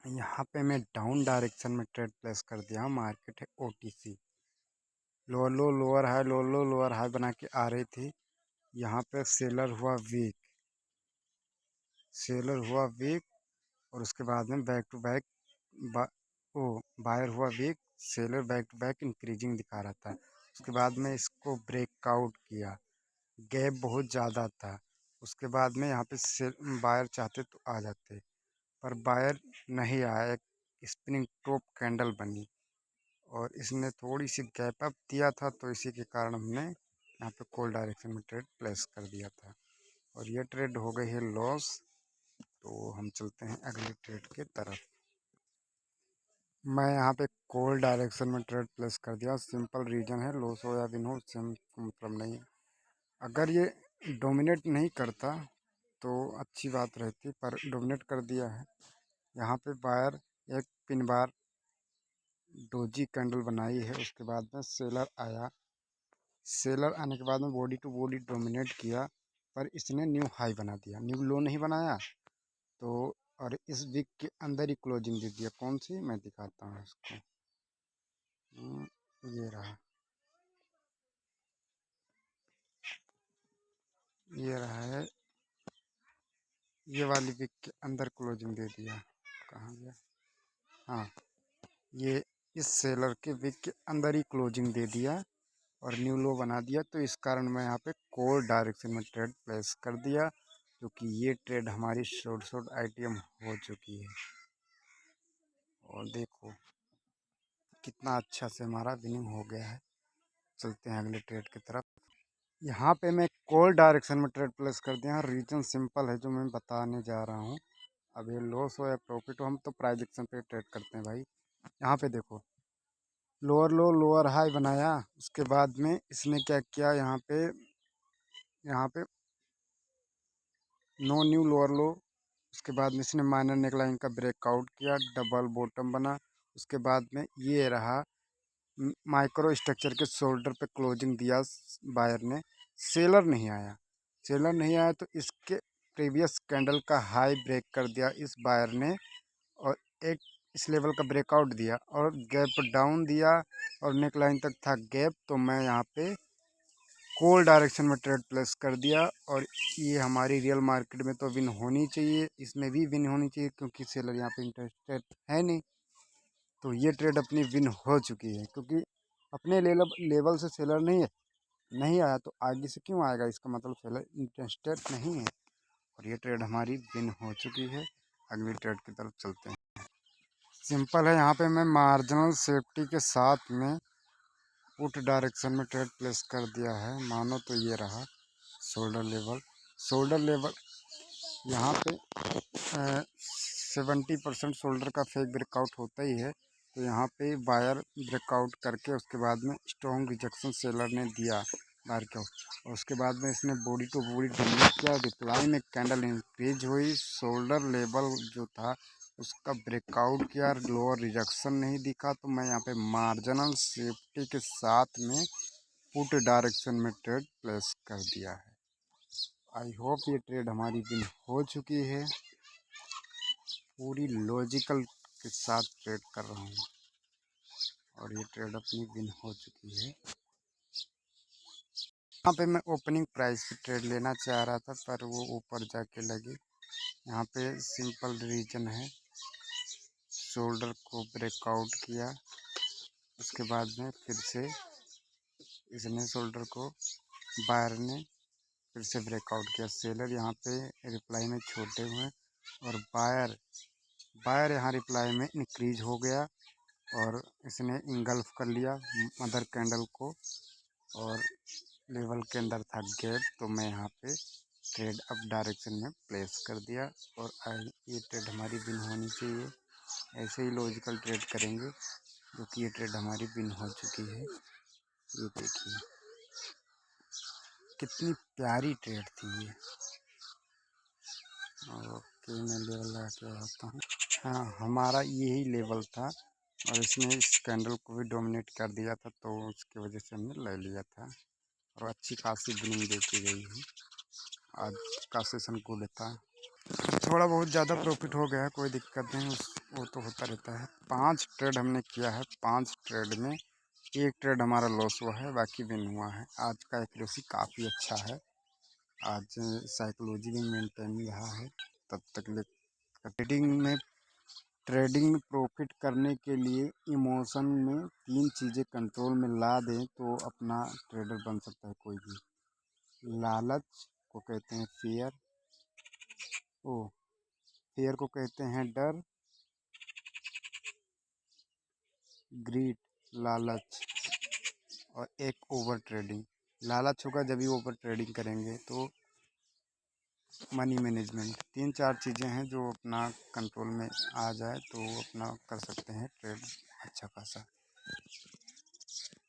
यहाँ पे मैं डाउन डायरेक्शन में ट्रेड प्लेस कर दिया हूँ। मार्केट है ओटीसी, लोअर लो लोअर हाई, लोअर लो लोअर हाई बना के आ रही थी। यहाँ पे सेलर हुआ वीक और उसके बाद में बैक टू बैक बा, ओ बायर हुआ weak, seller back to back increasing दिखा रहा था। उसके बाद में इसको ब्रेकआउट किया, गैप बहुत ज़्यादा था। उसके बाद में यहाँ पे बायर चाहते तो आ जाते, पर बायर नहीं आया। एक स्पिनिंग टॉप कैंडल बनी और इसने थोड़ी सी गैप अप दिया था, तो इसी के कारण हमने यहाँ पे कॉल डायरेक्शन में ट्रेड प्लेस कर दिया था और ये ट्रेड हो गई है लॉस। तो हम चलते हैं अगले ट्रेड के तरफ। मैं यहाँ पे कॉल डायरेक्शन में ट्रेड प्लेस कर दिया। सिंपल रीजन है, लॉस हो या विन हो सेम मतलब नहीं है। अगर ये डोमिनेट नहीं करता तो अच्छी बात रहती, पर डोमिनेट कर दिया है। यहाँ पे बायर एक पिन बार डोजी कैंडल बनाई है। उसके बाद में सेलर आया, सेलर आने के बाद में बॉडी टू बॉडी डोमिनेट किया, पर इसने न्यू हाई बना दिया, न्यू लो नहीं बनाया। तो और इस वीक के अंदर ही क्लोजिंग दे दिया। कौन सी मैं दिखाता हूँ इसको। ये रहा, ये रहा है, ये वाली वीक के अंदर क्लोजिंग दे दिया। कहाँ गया? हाँ, ये इस सेलर के वीक के अंदर ही क्लोजिंग दे दिया और न्यू लो बना दिया। तो इस कारण मैं यहाँ पे कॉल डायरेक्शन में ट्रेड प्लेस कर दिया, क्योंकि ये ट्रेड हमारी शॉर्ट आईटीएम हो चुकी है। और देखो कितना अच्छा से हमारा विनिंग हो गया है। चलते हैं अगले ट्रेड की तरफ। यहाँ पे मैं कॉल डायरेक्शन में ट्रेड प्लेस कर दिया। रीजन सिंपल है जो मैं बताने जा रहा हूँ। अब ये लॉस हो या प्रॉफिट हो, हम तो प्राइस एक्शन पे ट्रेड करते हैं भाई। यहाँ पे देखो, लोअर लो लोअर हाई बनाया। उसके बाद में इसने क्या किया, यहाँ पे नो न्यू लोअर लो। उसके बाद में इसने माइनर नेकलाइन का ब्रेकआउट किया, डबल बॉटम बना। उसके बाद में ये रहा, माइक्रो स्ट्रक्चर के शोल्डर पे क्लोजिंग दिया बायर ने। सेलर नहीं आया, सेलर नहीं आया तो इसके प्रीवियस कैंडल का हाई ब्रेक कर दिया इस बायर ने और एक इस लेवल का ब्रेकआउट दिया और गैप डाउन दिया और नेक लाइन तक था गैप। तो मैं यहाँ पे कॉल डायरेक्शन में ट्रेड प्लेस कर दिया और ये हमारी रियल मार्केट में तो विन होनी चाहिए, इसमें भी विन होनी चाहिए, क्योंकि सेलर यहाँ पे इंटरेस्टेड है नहीं। तो ये ट्रेड अपनी विन हो चुकी है, क्योंकि अपने लेवल से सेलर नहीं आया तो आगे से क्यों आएगा, इसका मतलब सेलर इंटरेस्टेड नहीं है। और ये ट्रेड हमारी विन हो चुकी है। अगली ट्रेड की तरफ चलते हैं। सिंपल है, यहाँ पे मैं मार्जिनल सेफ्टी के साथ में पुट डायरेक्शन में ट्रेड प्लेस कर दिया है। मानो तो ये रहा शोल्डर लेवल यहाँ पे 70% शोल्डर का फेक ब्रेकआउट होता ही है। तो यहाँ पे बायर ब्रेकआउट करके उसके बाद में स्ट्रॉन्ग रिजेक्शन सेलर ने दिया बाहर के, और उसके बाद में इसने बॉडी टू बॉडी डोमिनेट किया। रिप्लाई में कैंडल इंक्रीज हुई, शोल्डर लेवल जो था उसका ब्रेकआउट किया, लोअर रिजेक्शन नहीं दिखा। तो मैं यहाँ पे मार्जिनल सेफ्टी के साथ में पुट डायरेक्शन में ट्रेड प्लेस कर दिया है। आई होप ये ट्रेड हमारी विन हो चुकी है। पूरी लॉजिकल के साथ ट्रेड कर रहा हूँ और ये ट्रेड अपनी विन हो चुकी है। यहाँ पे मैं ओपनिंग प्राइस पे ट्रेड लेना चाह रहा था, पर वो ऊपर जाके लगी। यहाँ पे सिंपल रीजन है, शोल्डर को ब्रेकआउट किया, उसके बाद में फिर से इसने शोल्डर को बायर ने फिर से ब्रेकआउट किया। सेलर यहाँ पे रिप्लाई में छोटे हुए और बायर यहाँ रिप्लाई में इंक्रीज हो गया और इसने इंगल्फ कर लिया मदर कैंडल को और लेवल के अंदर था गैप। तो मैं यहाँ पे ट्रेड अप डायरेक्शन में प्लेस कर दिया और ये ट्रेड हमारी विन होनी चाहिए। ऐसे ही लॉजिकल ट्रेड करेंगे, जो कि ये ट्रेड हमारी विन हो चुकी है। ये देखिए कितनी प्यारी ट्रेड थी ये। ओके, मैं लेवल लगा के आता हूँ। हाँ, हमारा यही लेवल था और इसने इस कैंडल को भी डोमिनेट कर दिया था, तो उसकी वजह से हमने ले लिया था और अच्छी खासी विनिंग देती गई है। आज का सेशन गुड था। थोड़ा बहुत ज़्यादा प्रॉफिट हो गया है, कोई दिक्कत नहीं, उस वो तो होता रहता है। 5 ट्रेड हमने किया है, 5 ट्रेड में 1 ट्रेड हमारा लॉस हुआ है, बाकी विन हुआ है। आज का एक्यूरेसी काफ़ी अच्छा है। आज साइकोलॉजी भी मेंटेन रहा है। तब तक ले ट्रेडिंग में प्रॉफिट करने के लिए इमोशन में 3 चीज़ें कंट्रोल में ला दें तो अपना ट्रेडर बन सकता है कोई भी। लालच को कहते हैं फियर, ओ फियर को कहते हैं डर, ग्रीड लालच, और एक ओवर ट्रेडिंग। लालच होगा जब भी ओवर ट्रेडिंग करेंगे तो मनी मैनेजमेंट। 3-4 चीज़ें हैं जो अपना कंट्रोल में आ जाए तो अपना कर सकते हैं ट्रेड अच्छा खासा।